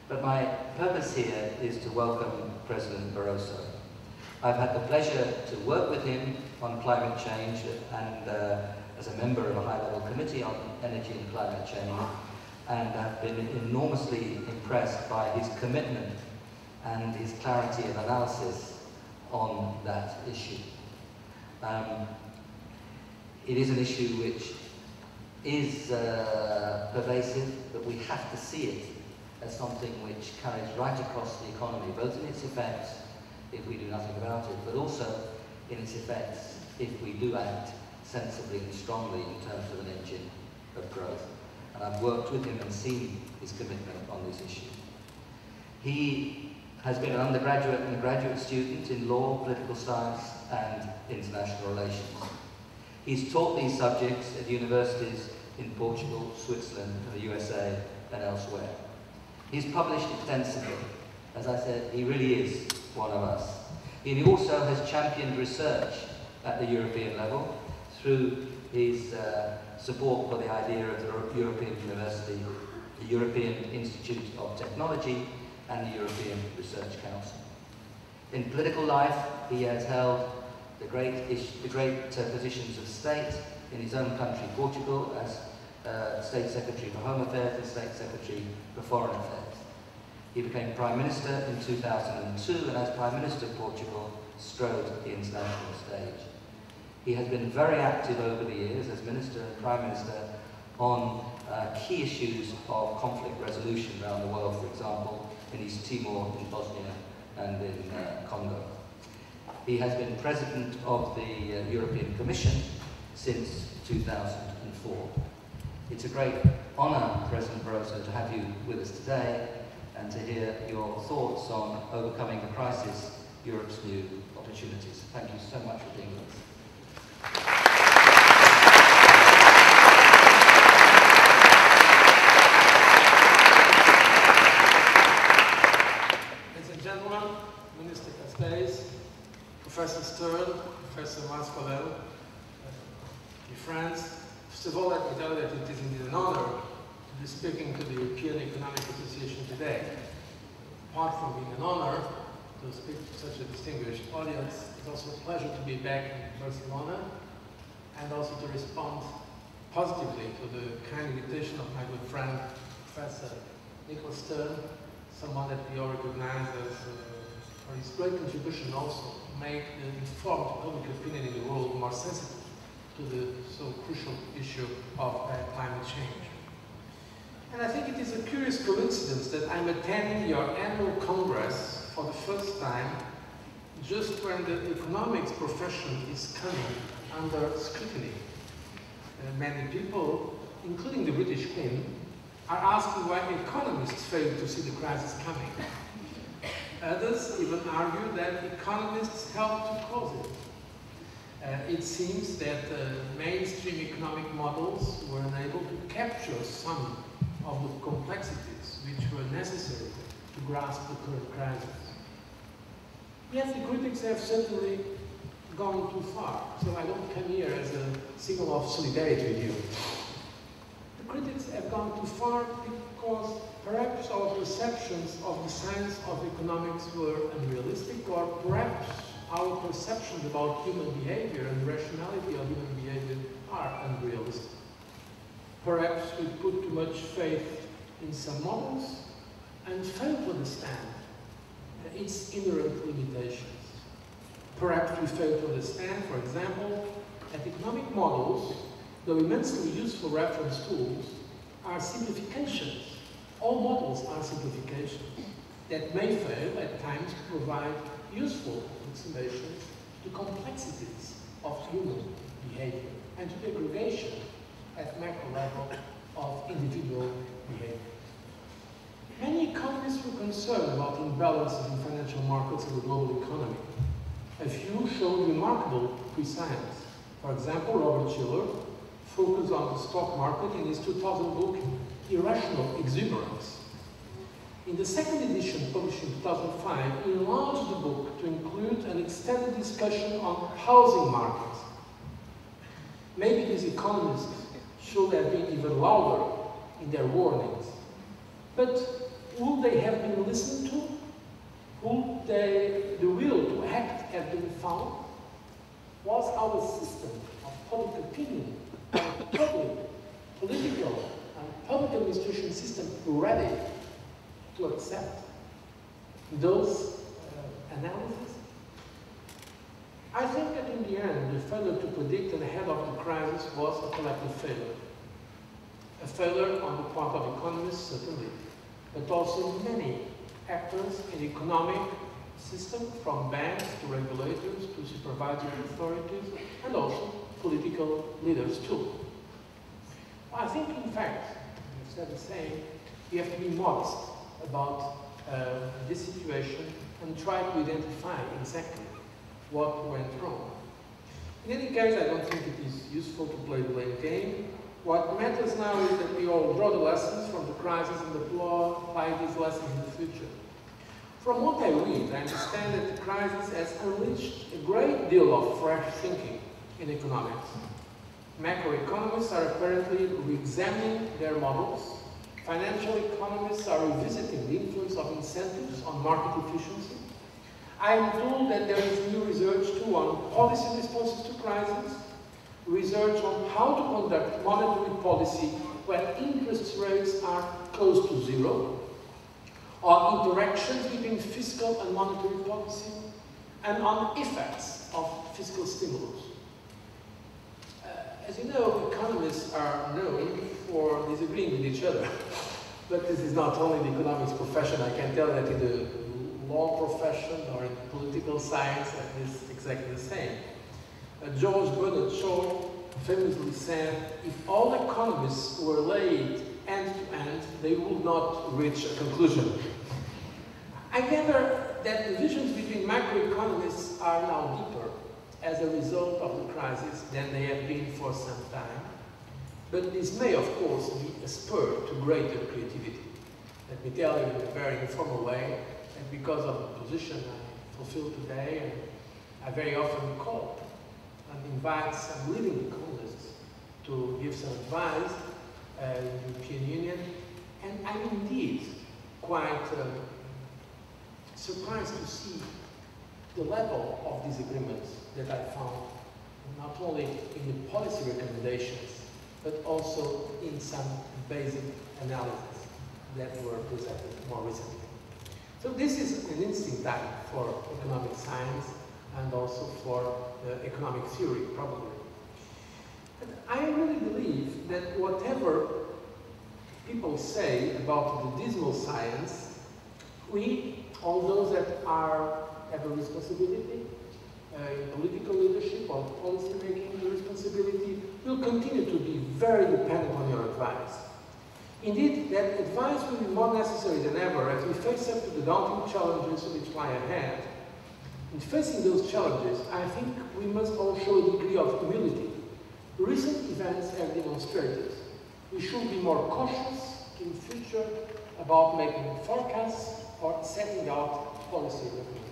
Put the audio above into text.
but my purpose here is to welcome President Barroso. I've had the pleasure to work with him on climate change and as a member of a high-level committee on energy and climate change, and I've been enormously impressed by his commitment and his clarity of analysis on that issue. It is an issue which is pervasive, but we have to see it as something which carries right across the economy, both in its effects if we do nothing about it, but also in its effects if we do act sensibly and strongly in terms of an engine of growth. And I've worked with him and seen his commitment on this issue. He has been an undergraduate and a graduate student in law, political science, and international relations. He's taught these subjects at universities in Portugal, Switzerland, the USA, and elsewhere. He's published extensively. As I said, he really is one of us. He also has championed research at the European level through his support for the idea of the European University, the European Institute of Technology, and the European Research Council. In political life, he has held the great positions of state in his own country, Portugal, as State Secretary for Home Affairs and State Secretary for Foreign Affairs. He became Prime Minister in 2002, and as Prime Minister of Portugal, strode the international stage. He has been very active over the years as Minister and Prime Minister on key issues of conflict resolution around the world, for example, in East Timor, in Bosnia, and in Congo. He has been President of the European Commission since 2004. It's a great honour, President Barroso, to have you with us today and to hear your thoughts on overcoming the crisis, Europe's new opportunities. Thank you so much for being with us. Ladies and gentlemen, Minister Castells, Professor Stern, Professor Manuel, dear friends, first of all, let me tell you that it is indeed an honor to be speaking to the European Economic Association today. Apart from being an honor to speak to such a distinguished audience, it's also a pleasure to be back in Barcelona and also to respond positively to the kind invitation of my good friend, Professor Nicholas Stern, someone that we all recognize as for his great contribution also to make the informed public opinion in the world more sensitive to the so crucial issue of climate change. And I think it is a curious coincidence that I'm attending your annual Congress for the first time just when the economics profession is coming under scrutiny. Many people, including the British Queen, are asking why economists fail to see the crisis coming. Others even argue that economists help to cause it. It seems that mainstream economic models were unable to capture some of the complexities which were necessary to grasp the current crisis. Yes, the critics have certainly gone too far, so I don't come here as a signal of solidarity with you. The critics have gone too far because perhaps our perceptions of the science of economics were unrealistic, or perhaps our perceptions about human behavior and the rationality of human behavior are unrealistic. Perhaps we put too much faith in some models and fail to understand its inherent limitations. Perhaps we fail to understand, for example, that economic models, though immensely useful reference tools, are simplifications. All models are simplifications that may fail at times to provide useful approximations to complexities of human behavior and to the aggregation at macro level of individual behavior. Many economists were concerned about imbalances in financial markets and the global economy. A few showed remarkable prescience. For example, Robert Shiller focused on the stock market in his 2000 book, Irrational Exuberance. In the second edition, published in 2005, he enlarged the book to include an extended discussion on housing markets. Maybe these economists should have been even louder in their warnings. But would they have been listened to? Would the will to act have been found? Was our system of public opinion, political and public administration system ready to accept those analyses? I think that in the end, the failure to predict ahead of the crisis was a collective failure. A failure on the part of economists, certainly, but also many actors in the economic system, from banks to regulators to supervisory authorities, and also political leaders too. I think, in fact, you said the same, we have to be modest about this situation and try to identify exactly what went wrong. In any case, I don't think it is useful to play the blame game. What matters now is that we all draw the lessons from the crisis and apply these lessons in the future. From what I read, I understand that the crisis has unleashed a great deal of fresh thinking in economics. Macroeconomists are apparently re-examining their models. Financial economists are revisiting the influence of incentives on market efficiency. I am told that there is new research too on policy responses to crisis, research on how to conduct monetary policy when interest rates are close to zero, on interactions between fiscal and monetary policy, and on effects of fiscal stimulus. As you know, economists are known for disagreeing with each other. But this is not only the economics profession. I can tell that in the law profession or in political science, it is exactly the same. George Bernard Shaw famously said, if all economists were laid end to end, they would not reach a conclusion. I gather that divisions between macroeconomists are now deeper as a result of the crisis than they have been for some time. But this may, of course, be a spur to greater creativity. Let me tell you in a very informal way that because of the position I fulfill today, and I very often call and invite some leading economists to give some advice in the European Union, and I'm indeed quite surprised to see the level of disagreements that I found, not only in the policy recommendations, but also in some basic analyses that were presented more recently. So this is an interesting time for economic science and also for economic theory, probably. But I really believe that whatever people say about the dismal science, we, all those that have a responsibility, political leadership or policy making responsibility, will continue to be very dependent on your advice. Indeed, that advice will be more necessary than ever as we face up to the daunting challenges which lie ahead. In facing those challenges, I think we must all show a degree of humility. Recent events have demonstrated we should be more cautious in the future about making forecasts or setting out policy recommendations.